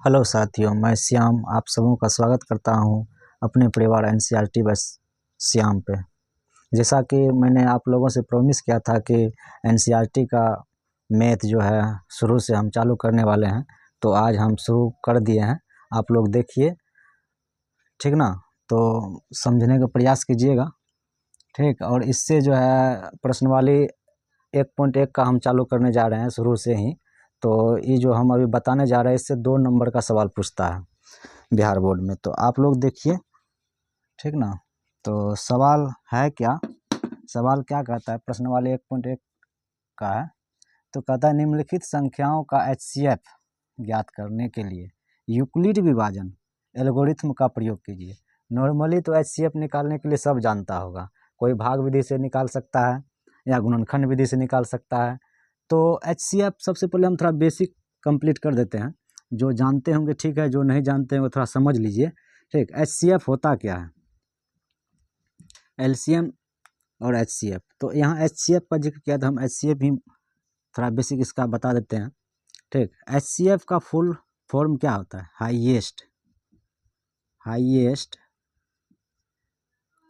Hello साथियों, मैं श्याम आप सबों का स्वागत करता हूं अपने परिवार एनसीईआरटी बस श्याम पे। जैसा कि मैंने आप लोगों से प्रॉमिस किया था कि एनसीईआरटी का मैथ जो है शुरू से हम चालू करने वाले हैं, तो आज हम शुरू कर दिए हैं। आप लोग देखिए, ठीक ना? तो समझने का प्रयास कीजिएगा, ठीक। और इससे जो है प्रश्नवाली 1.1 का हम चालू करने जा रहे हैं शुरू से ही। तो ये जो हम अभी बताने जा रहे हैं, इससे 2 नंबर का सवाल पूछता है बिहार बोर्ड में। तो आप लोग देखिए, ठीक ना? तो सवाल है क्या? सवाल क्या कहता है? प्रश्नवाली 1.1 का है। तो कहता है निम्नलिखित संख्याओं का HCF ज्ञात करने के लिए यूक्लिड विभाजन एल्गोरिथम का प्रयोग कीजिए। नॉर्मली तो HCF निकालने के लिए सब जानता होगा, कोई भाग विधि से निकाल सकता है या गुणनखंड विधि से निकाल सकता है। तो HCF सबसे पहले हम थोड़ा बेसिक कंप्लीट कर देते हैं। जो जानते होंगे ठीक है, जो नहीं जानते हैं वो थोड़ा समझ लीजिए, ठीक। HCF होता क्या है? LCM और HCF। तो यहाँ HCF का जिक्र किया था, हम HCF भी थोड़ा बेसिक इसका बता देते हैं, ठीक। HCF का फुल फॉर्म क्या होता है? हाईएस्ट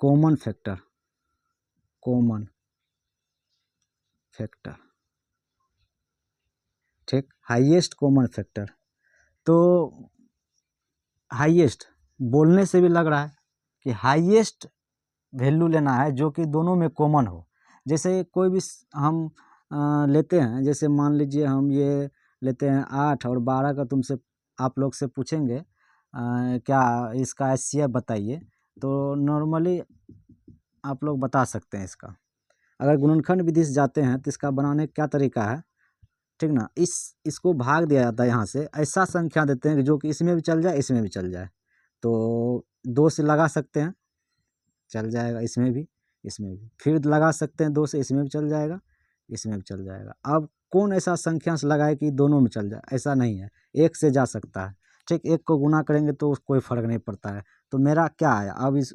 कॉमन फैक्टर, ठीक। Highest common factor. तो हाईएस्ट बोलने से भी लग रहा है कि हाईएस्ट वैल्यू लेना है जो कि दोनों में कॉमन हो। जैसे कोई भी हम लेते हैं, जैसे मान लीजिए हम ये लेते हैं 8 और 12 का तुमसे आप लोग से पूछेंगे क्या इसका HCF बताइए, तो नॉर्मली आप लोग बता सकते हैं इसका। अगर गुणनखंड विधि से जाते हैं तो इसका बनाने का क्या तरीका है, ठीक ना? इसको भाग दिया जाता है, यहाँ से ऐसा संख्या देते हैं कि जो कि इसमें भी चल जाए इसमें भी चल जाए। तो 2 से लगा सकते हैं, चल जाएगा, इसमें भी फिर लगा सकते हैं 2 से, इसमें भी चल जाएगा इसमें भी चल जाएगा। अब कौन ऐसा संख्या से लगाए कि दोनों में चल जाए? ऐसा नहीं है, 1 से जा सकता है, ठीक। 1 को गुना करेंगे तो कोई फर्क नहीं पड़ता है। तो मेरा क्या आया? अब इस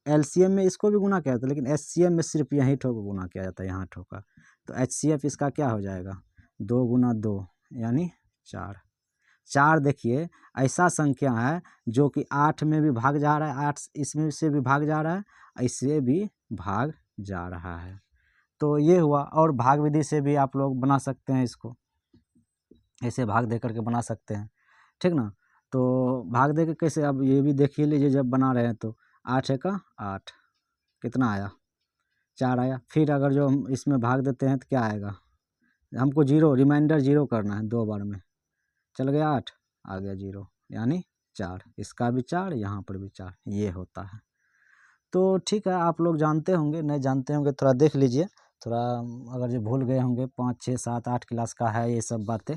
LCM में इसको भी गुना किया जाता है, लेकिन HCF में सिर्फ यहीं ठोक गुना किया जाता है, यहाँ ठोका। तो HCF इसका क्या हो जाएगा? 2 गुना 2 यानी 4। देखिए ऐसा संख्या है जो कि 8 में भी भाग जा रहा है, 8 इसमें से भी भाग जा रहा है, इससे भी भाग जा रहा है। तो ये हुआ। और भाग विधि से भी आप लोग बना सकते हैं इसको, ऐसे भाग दे करके बना सकते हैं, ठीक ना? तो भाग दे के कैसे, अब ये भी देखिए लीजिए, जब बना रहे हैं तो 8 का 8 कितना आया? 4 आया। फिर अगर जो हम इसमें भाग देते हैं तो क्या आएगा? हमको रिमाइंडर 0 करना है, 2 बार में चल गया 8, आ गया 0 यानी 4। इसका भी 4, यहाँ पर भी 4, ये होता है। तो ठीक है, आप लोग जानते होंगे, नहीं जानते होंगे थोड़ा देख लीजिए, थोड़ा अगर जो भूल गए होंगे, 5, 6, 7, 8 क्लास का है ये सब बातें,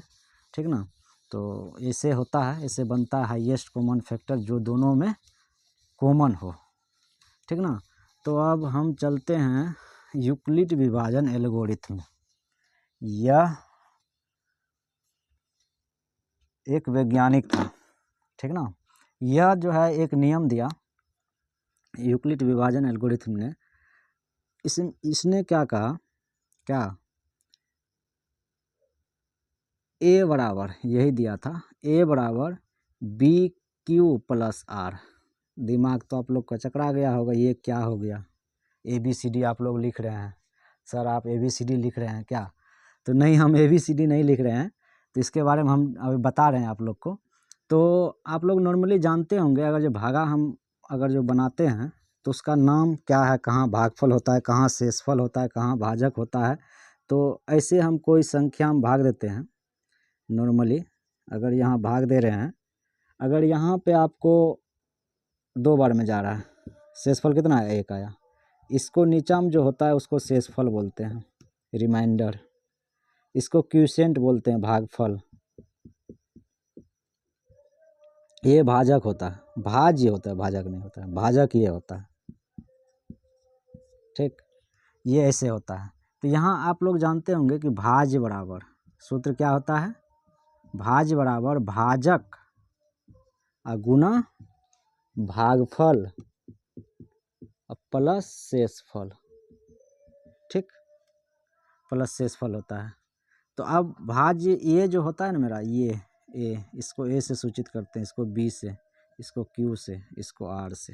ठीक ना? तो ऐसे होता है, ऐसे बनता है हाईएस्ट कॉमन फैक्टर जो दोनों में कॉमन हो, ठीक ना? तो अब हम चलते हैं यूक्लिड विभाजन एल्गोरिथम। यह एक वैज्ञानिक था, ठीक ना? यह जो है एक नियम दिया यूक्लिड विभाजन एल्गोरिथम ने। इसने क्या कहा? क्या ए बराबर यही दिया था, ए बराबर BQ+R। दिमाग तो आप लोग का चकरा गया होगा, ये क्या हो गया? ABCD आप लोग लिख रहे हैं, सर आप ABCD लिख रहे हैं क्या? तो नहीं, हम ABCD नहीं लिख रहे हैं, तो इसके बारे में हम अभी बता रहे हैं आप लोग को। तो आप लोग नॉर्मली जानते होंगे, अगर जो भागा हम अगर जो बनाते हैं तो उसका नाम क्या है? कहाँ भागफल होता है, कहाँ शेषफल होता है, कहाँ भाजक होता है। तो ऐसे हम कोई संख्या हम भाग देते हैं नॉर्मली, अगर यहाँ भाग दे रहे हैं, अगर यहाँ पे आपको 2 बार में जा रहा है, शेषफल कितना है? 1 आया। इसको नीचा में जो होता है उसको शेषफल बोलते हैं, रिमाइंडर। इसको क्यूसेंट बोलते हैं, भागफल। ये भाजक होता है, भाज्य होता है, भाजक नहीं होता है, भाजक ये होता है, ठीक। ये ऐसे होता है। तो यहाँ आप लोग जानते होंगे कि भाज्य बराबर सूत्र क्या होता है? भाज्य बराबर भाजक गुना भागफल प्लस शेषफल, ठीक, प्लस शेषफल होता है। तो अब भाज्य ये जो होता है ना मेरा, ये ए, इसको ए से सूचित करते हैं, इसको बी से, इसको क्यू से, इसको आर से।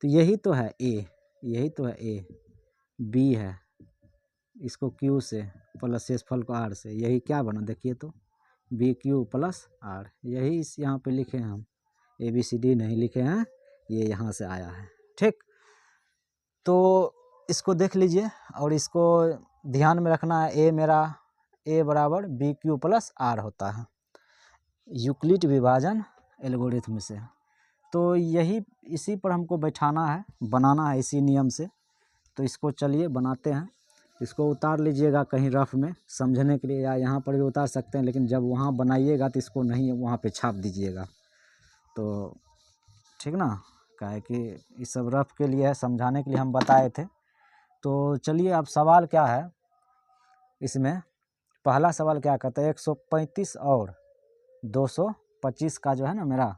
तो यही तो है ए, यही तो है ए, बी है, इसको क्यू से प्लस शेषफल को आर से, यही क्या बना देखिए तो, बी क्यू प्लस आर। यही इस यहाँ पे लिखे हैं हम, ए बी सी डी नहीं लिखे हैं, ये यहाँ से आया है। ठीक, तो इसको देख लीजिए और इसको ध्यान में रखना है, ए मेरा ए बराबर बी क्यू प्लस आर होता है यूक्लिड विभाजन एल्गोरिथम से। तो यही इसी पर हमको बैठाना है, बनाना है इसी नियम से। तो इसको चलिए बनाते हैं। इसको उतार लीजिएगा कहीं रफ में समझने के लिए, या यहाँ पर भी उतार सकते हैं, लेकिन जब वहाँ बनाइएगा तो इसको नहीं वहाँ पे छाप दीजिएगा, तो ठीक ना, क्या है कि इस सब रफ के लिए है, समझाने के लिए हम बताए थे। तो चलिए अब सवाल क्या है इसमें, पहला सवाल क्या कहता है, 135 और 225 का जो है ना मेरा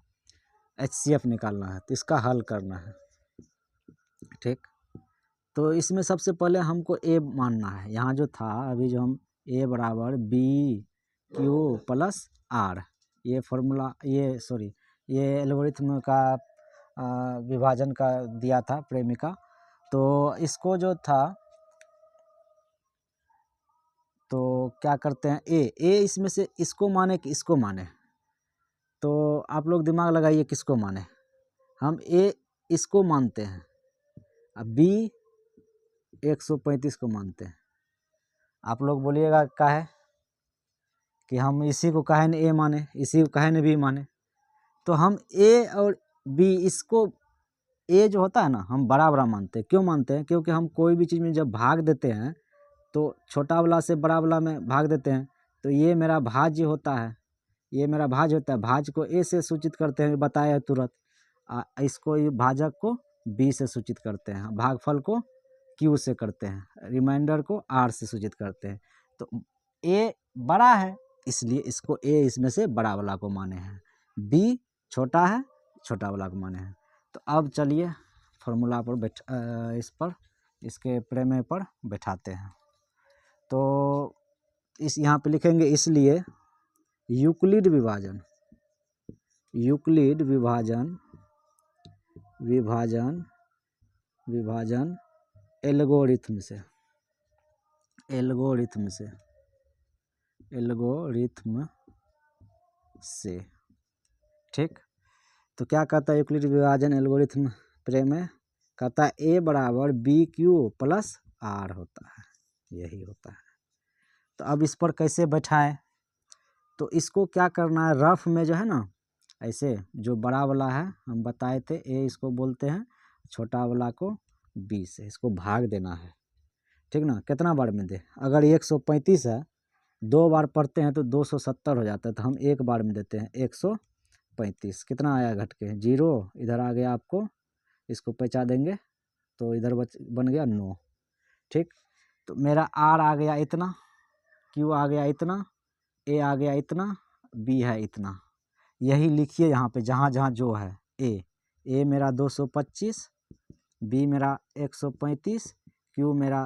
HCF निकालना है, तो इसका हल करना है। ठीक, तो इसमें सबसे पहले हमको ए मानना है। यहाँ जो था अभी जो हम ए बराबर बी क्यू प्लस आर, ये फॉर्मूला, ये एल्गोरिथम का विभाजन का दिया था प्रेमिका। तो इसको जो था, तो क्या करते हैं, ए इसमें से इसको माने कि इसको माने, तो आप लोग दिमाग लगाइए किसको माने। हम ए इसको मानते हैं, अब बी 135 को मानते हैं। आप लोग बोलिएगा काहे कि हम इसी को काहे न ए माने, इसी को काहे न बी माने। तो हम ए और बी, इसको ए जो होता है ना हम बड़ा बड़ा मानते हैं। क्यों मानते हैं? क्योंकि हम कोई भी चीज़ में जब भाग देते हैं तो छोटा वाला से बड़ा वाला में भाग देते हैं, तो ये मेरा भाज्य होता है, ये मेरा भाज्य होता है। भाज्य को ए से सूचित करते हैं, बताया है तुरंत। इसको ये भाजक को बी से सूचित करते हैं, भागफल को क्यू से करते हैं, रिमाइंडर को आर से सूचित करते हैं। तो ए बड़ा है इसलिए इसको ए इसमें से बड़ा वाला को माने हैं, बी छोटा है छोटा वाला को माने हैं। तो अब चलिए फॉर्मूला पर इस पर इसके प्रमेय पर बैठाते हैं। तो इस यहाँ पे लिखेंगे, इसलिए यूक्लिड विभाजन, यूक्लिड विभाजन विभाजन विभाजन एल्गोरिथम से, एल्गोरिथम से, एल्गोरिथम से। ठीक, तो क्या कहता है यूक्लिड विभाजन एल्गोरिथम प्रमेय, कहता है ए बराबर बी क्यू प्लस आर होता है, यही होता है। तो अब इस पर कैसे बैठाएं, तो इसको क्या करना है, रफ में जो है ना, ऐसे जो बड़ा वाला है हम बताए थे ए इसको बोलते हैं, छोटा वाला को बी से इसको भाग देना है। ठीक ना, कितना बार में दे, अगर 135 है 2 बार पढ़ते हैं तो 270 हो जाता है, तो हम एक बार में देते हैं 135। कितना आया घट के 0, इधर आ गया आपको, इसको पहुँचा देंगे तो इधर बन गया 9। ठीक, तो मेरा आर आ गया इतना, क्यू आ गया इतना, ए आ गया इतना, बी है इतना। यही लिखिए यहाँ पे जहाँ जहाँ जो है। ए मेरा 225, बी मेरा 135, क्यू मेरा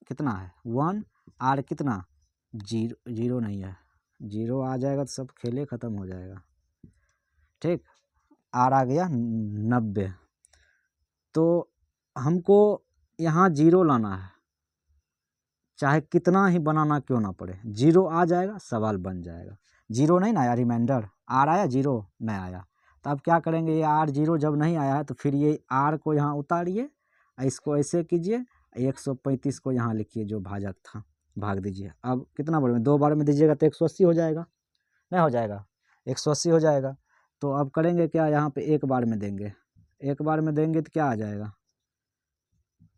कितना है 1, आर कितना 0 नहीं है, 0 आ जाएगा तो सब खेले ख़त्म हो जाएगा। ठीक, आर आ गया 90। तो हमको यहाँ 0 लाना है, चाहे कितना ही बनाना क्यों ना पड़े, 0 आ जाएगा सवाल बन जाएगा। 0 नहीं ना आया, रिमाइंडर आर आया, 0 नहीं आया। तो अब क्या करेंगे, ये आर 0 जब नहीं आया है तो फिर ये आर को यहाँ उतारिए, इसको ऐसे कीजिए, 135 को यहाँ लिखिए जो भाजक था, भाग दीजिए। अब कितना बार में, 2 बार में दीजिएगा तो 180 हो जाएगा, नहीं हो जाएगा 180 हो जाएगा। तो अब करेंगे क्या, यहाँ पे एक बार में देंगे, एक बार में देंगे तो क्या आ जाएगा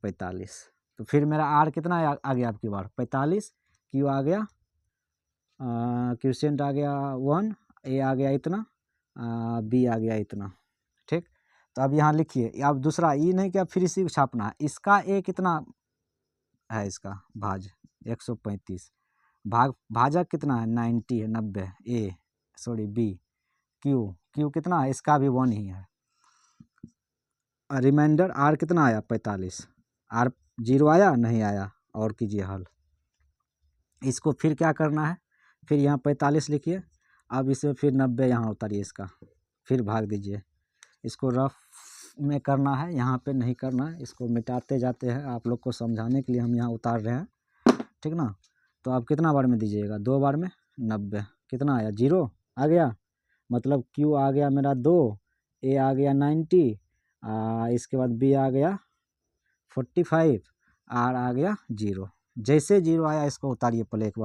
45। तो फिर मेरा आर कितना आ गया आपकी बार 45, क्यू आ गया क्यूसेंट आ गया 1, ए आ गया इतना, बी आ गया इतना। ठीक, तो अब यहाँ लिखिए, अब दूसरा ये नहीं कि अब फिर इसी को छापना है, इसका ए कितना है, इसका भाज 135, भाजक कितना है 90 है, 90 बी, क्यू कितना है, इसका भी 1 ही है। रिमाइंडर आर कितना आया 45, आर 0 आया नहीं आया, और कीजिए हल। इसको फिर क्या करना है, फिर यहाँ 45 लिखिए, अब इसे फिर 90 यहाँ उतारिए इसका, फिर भाग दीजिए। इसको रफ में करना है, यहाँ पे नहीं करना है, इसको मिटाते जाते हैं। आप लोग को समझाने के लिए हम यहाँ उतार रहे हैं, ठीक ना। तो आप कितना बार में दीजिएगा, 2 बार में 90, कितना आया 0 आ गया, मतलब Q आ गया मेरा 2, A आ गया 90, इसके बाद B आ गया 45, R आ गया 0। जैसे 0 आया इसको उतारिए पहले, एक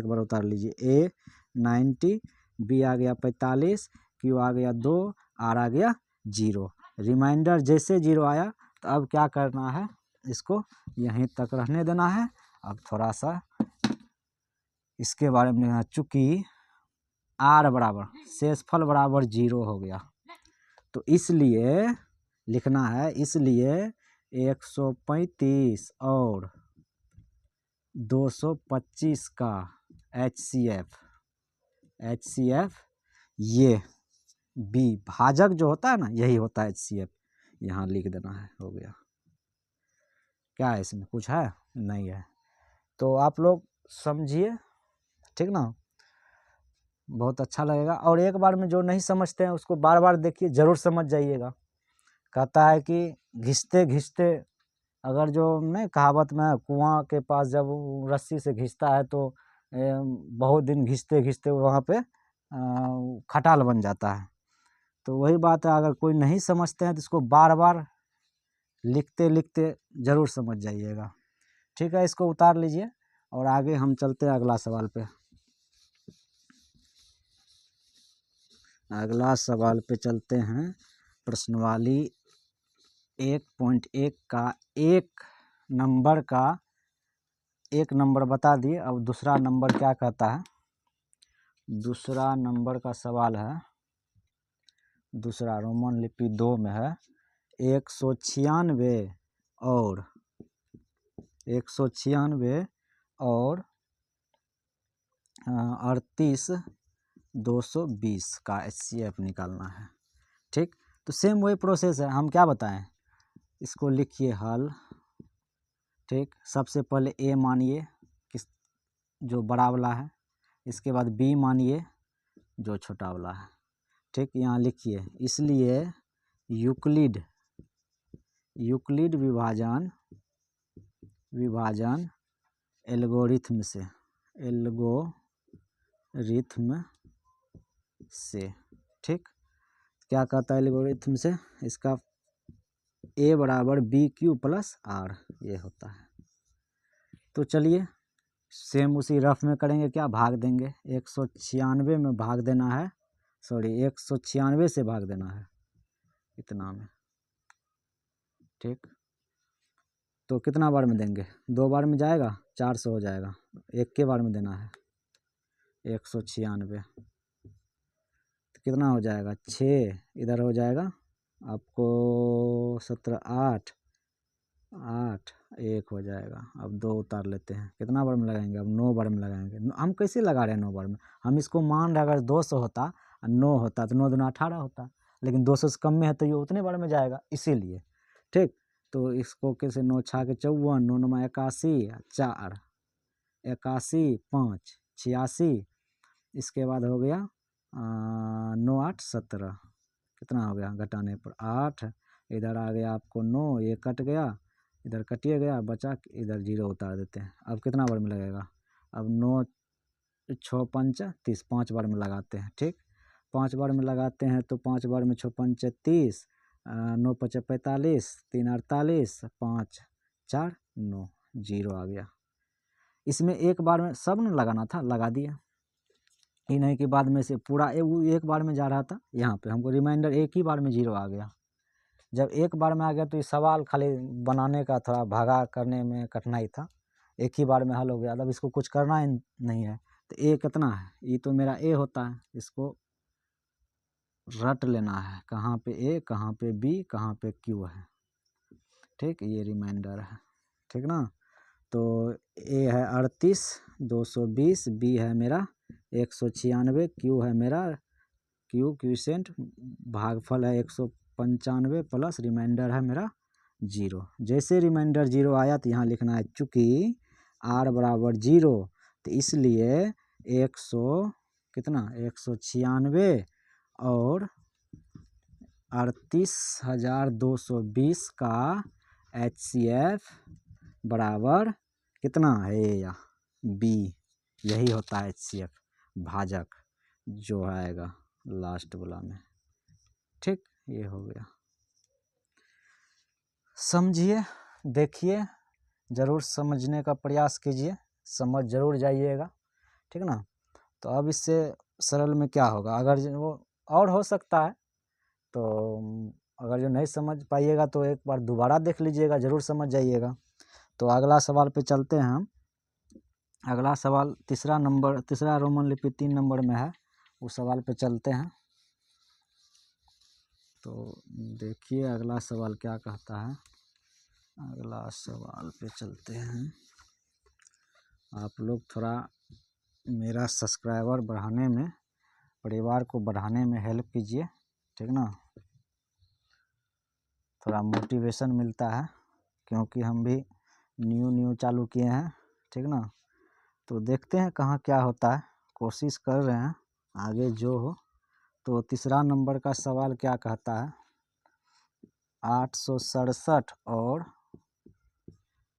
बार उतार लीजिए। A 90, B आ गया 45, Q आ गया 2, R आ गया 0। रिमाइंडर जैसे 0 आया तो अब क्या करना है, इसको यहीं तक रहने देना है। अब थोड़ा सा इसके बारे में, चूँकि R बराबर शेषफल बराबर 0 हो गया, तो इसलिए लिखना है, इसलिए 135 और 225 का HCF ये B भाजक जो होता है ना, यही होता है HCF, यहाँ लिख देना है, हो गया। क्या है इसमें, कुछ है नहीं है, तो आप लोग समझिए, ठीक ना, बहुत अच्छा लगेगा। और एक बार में जो नहीं समझते हैं उसको बार बार देखिए, ज़रूर समझ जाइएगा। कहता है कि घिसते घिसते, अगर जो नहीं कहावत में, कुआं के पास जब रस्सी से घिसता है तो बहुत दिन घिसते घिसते वहाँ पे खटाल बन जाता है। तो वही बात है, अगर कोई नहीं समझते हैं तो इसको बार बार लिखते लिखते ज़रूर समझ जाइएगा, ठीक है। इसको उतार लीजिए और आगे हम चलते हैं अगला सवाल पे। अगला सवाल पे चलते हैं। प्रश्नवाली 1.1 का एक नंबर बता दिए। अब दूसरा नंबर क्या कहता है, दूसरा नंबर का सवाल है, दूसरा रोमन लिपि 2 में है। 196 और 38,220 का HCF निकालना है, ठीक। तो सेम वही प्रोसेस है, हम क्या बताएं, इसको लिखिए हल, ठीक। सबसे पहले A मानिए किस जो बड़ा वाला है, इसके बाद B मानिए जो छोटा वाला है, ठीक। यहाँ लिखिए, इसलिए यूक्लिड विभाजन एल्गोरिथम से, ठीक। क्या कहता है एल्गोरिथम से, इसका A बराबर BQ प्लस R ये होता है। तो चलिए सेम उसी रफ में करेंगे, क्या भाग देंगे, 196 में भाग देना है, 196 से भाग देना है इतना में, ठीक। तो कितना बार में देंगे, 2 बार में जाएगा, 400 हो जाएगा, एक के बार में देना है 196, तो कितना हो जाएगा 6, इधर हो जाएगा आपको 17, 8 1 हो जाएगा। अब 2 उतार लेते हैं, कितना बार में लगाएंगे, अब 9 बार में लगाएंगे। हम कैसे लगा रहे हैं 9 बार में, हम इसको मान रहे अगर 200 होता और 9 होता तो 9 दूना 18 होता, लेकिन 200 से कम में है तो ये उतने बार में जाएगा, इसीलिए, ठीक। तो इसको कैसे, 9 छा के 54, 9 9 81, 4 81, 5 86, इसके बाद हो गया 9 8 17, कितना हो गया घटाने पर 8, इधर आ गया आपको 9, ये कट गया, इधर कटिए गया, बचा, इधर 0 उतार देते हैं। अब कितना बार में लगेगा, अब 9 6 5 30, 5 बार में लगाते हैं, ठीक। 5 बार में लगाते हैं तो 5 बार में 6 5 30, 9 5 45, 3 48, 5 4 9, 0 आ गया। इसमें एक बार में सब न लगाना था, लगा दिया, ये नहीं कि बाद में से पूरा एक बार में जा रहा था, यहाँ पे हमको रिमाइंडर एक ही बार में 0 आ गया। जब एक बार में आ गया तो ये सवाल खाली बनाने का थोड़ा भागा करने में कठिनाई था, एक ही बार में हल हो गया। अब इसको कुछ करना ही नहीं है, तो A कितना है, ये तो मेरा A होता है, इसको रट लेना है, कहाँ पे A कहाँ पे B कहाँ पे Q है, ठीक। ये रिमाइंडर है, ठीक ना। तो A है 38,220, B है मेरा 196, Q है मेरा क्यूसेंट, भागफल है 195 प्लस रिमाइंडर है मेरा 0। जैसे रिमाइंडर 0 आया तो यहाँ लिखना है, चूँकि R बराबर 0 तो इसलिए 100 कितना 196 और 38,220 का HCF बराबर कितना है या बी, यही होता है HCF भाजक जो आएगा लास्ट वाला में। ठीक, ये हो गया। समझिए, देखिए, ज़रूर समझने का प्रयास कीजिए, समझ ज़रूर जाइएगा, ठीक ना। तो अब इससे सरल में क्या होगा, अगर वो और हो सकता है तो अगर जो नहीं समझ पाइएगा तो एक बार दोबारा देख लीजिएगा, ज़रूर समझ जाइएगा। तो अगला सवाल पे चलते हैं हम। अगला सवाल तीसरा रोमन लिपि 3 नंबर में है, उस सवाल पे चलते हैं। तो देखिए अगला सवाल क्या कहता है। अगला सवाल पे चलते हैं। आप लोग थोड़ा मेरा सब्सक्राइबर बढ़ाने में, परिवार को बढ़ाने में हेल्प कीजिए, ठीक ना। थोड़ा मोटिवेशन मिलता है क्योंकि हम भी न्यू चालू किए हैं, ठीक ना। तो देखते हैं कहाँ क्या होता है, कोशिश कर रहे हैं आगे जो हो। तो तीसरा नंबर का सवाल क्या कहता है, 867 और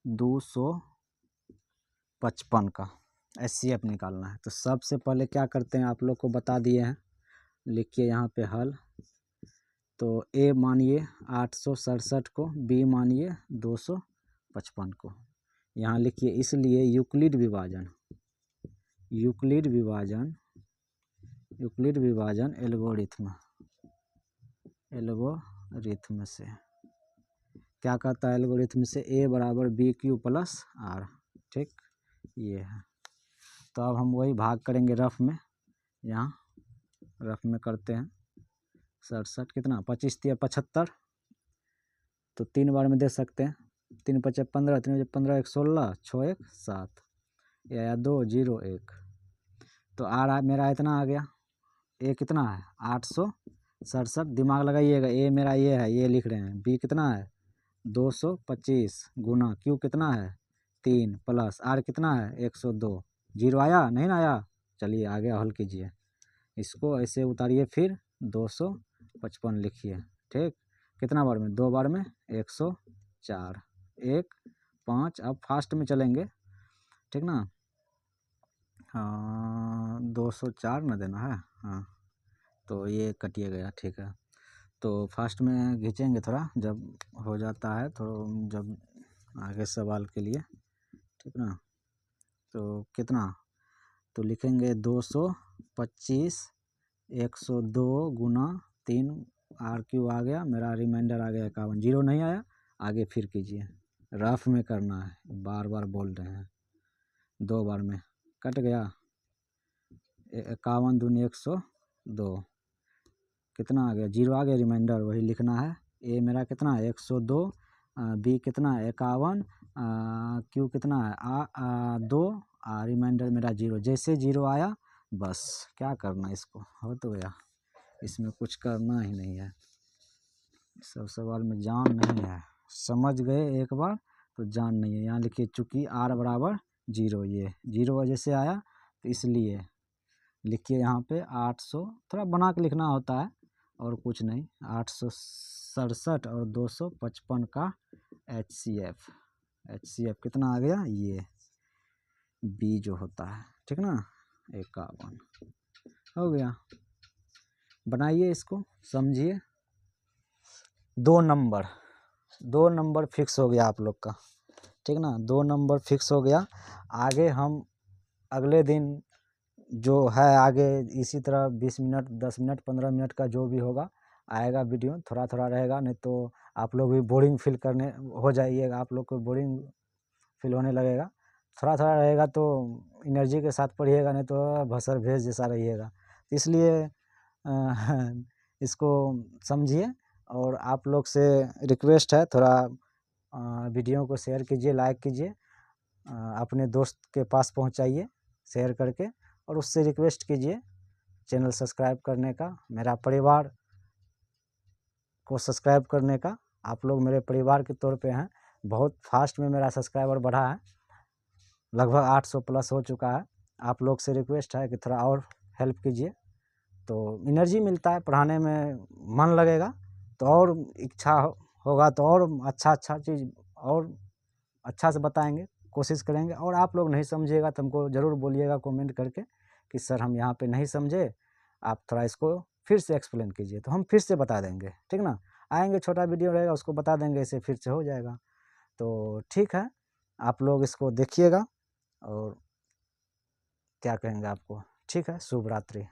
255 का HCF निकालना है। तो सबसे पहले क्या करते हैं, आप लोग को बता दिए हैं, लिखिए यहाँ पे हल। तो A मानिए 867 को, B मानिए 255 को, यहाँ लिखिए। इसलिए यूक्लिड विभाजन एल्गोरिथ्म से क्या कहता है, एल्गोरिथ्म से A बराबर BQ प्लस R, ठीक, ये है। तो अब हम वही भाग करेंगे रफ में, यहाँ रफ में करते हैं। 67 कितना 25 × 75, तो 3 बार में दे सकते हैं। 3 × 5 = 15, 3 × 15 = 16, 6 × 1 = 7, या 2 0 1। तो R मेरा इतना आ गया। A कितना है 867, दिमाग लगाइएगा। A मेरा ये है, ये लिख रहे हैं। B कितना है 225 गुना Q कितना है 3 प्लस R कितना है 102। 0 आया नहीं ना आया, चलिए आगे हल कीजिए। इसको ऐसे उतारिए, फिर 255 लिखिए, ठीक। कितना बार में, 2 बार में 104, 1 5। अब फास्ट में चलेंगे, ठीक ना। हाँ 204 ना देना है, हाँ तो ये कटिए गया, ठीक है। तो फास्ट में खींचेंगे थोड़ा, जब हो जाता है तो जब आगे सवाल के लिए, ठीक ना। तो कितना, तो लिखेंगे 225 102 गुना 3, RQ आ गया मेरा, रिमाइंडर आ गया 51। 0 नहीं आया, आगे फिर कीजिए, रफ में करना है, बार बार बोल रहे हैं। 2 बार में कट गया, 51 दूनी 102, कितना आ गया 0 आ गया, रिमाइंडर वही लिखना है। A मेरा कितना है 102, B कितना है 51, Q कितना है 2, रिमाइंडर मेरा 0। जैसे 0 आया बस क्या करना, इसको हो तो गया, इसमें कुछ करना ही नहीं है। सब सवाल में जान नहीं है, समझ गए एक बार तो जान नहीं है। यहाँ लिखिए चूँकि R बराबर 0, ये 0 वजह से आया, तो इसलिए लिखिए यहाँ पे 800, थोड़ा बना के लिखना होता है और कुछ नहीं। 867 और 255 का HCF कितना आ गया, ये B जो होता है, ठीक ना, 51 हो गया। बनाइए इसको, समझिए। 2 नंबर फिक्स हो गया आप लोग का, ठीक ना। 2 नंबर फिक्स हो गया। आगे हम अगले दिन जो है, आगे इसी तरह 20 मिनट 10 मिनट 15 मिनट का जो भी होगा आएगा वीडियो, थोड़ा थोड़ा रहेगा, नहीं तो आप लोग भी बोरिंग फील करने हो जाइएगा, आप लोग को बोरिंग फील होने लगेगा। थोड़ा थोड़ा रहेगा तो एनर्जी के साथ पढ़िएगा, नहीं तो भसर भेज जैसा रहिएगा। इसलिए इसको समझिए। और आप लोग से रिक्वेस्ट है, थोड़ा वीडियो को शेयर कीजिए, लाइक कीजिए, अपने दोस्त के पास पहुंचाइए शेयर करके, और उससे रिक्वेस्ट कीजिए चैनल सब्सक्राइब करने का, मेरा परिवार को सब्सक्राइब करने का। आप लोग मेरे परिवार के तौर पे हैं। बहुत फास्ट में मेरा सब्सक्राइबर बढ़ा है, लगभग 800 प्लस हो चुका है। आप लोग से रिक्वेस्ट है कि थोड़ा और हेल्प कीजिए, तो एनर्जी मिलता है, पढ़ाने में मन लगेगा, तो और इच्छा होगा तो और अच्छा चीज़ और अच्छा से बताएंगे, कोशिश करेंगे। और आप लोग नहीं समझिएगा तो हमको ज़रूर बोलिएगा कमेंट करके कि सर हम यहाँ पे नहीं समझे, आप थोड़ा इसको फिर से एक्सप्लेन कीजिए, तो हम फिर से बता देंगे, ठीक ना। आएंगे, छोटा वीडियो रहेगा, उसको बता देंगे, ऐसे फिर से हो जाएगा। तो ठीक है, आप लोग इसको देखिएगा और क्या कहेंगे आपको। ठीक है, शुभ रात्रि।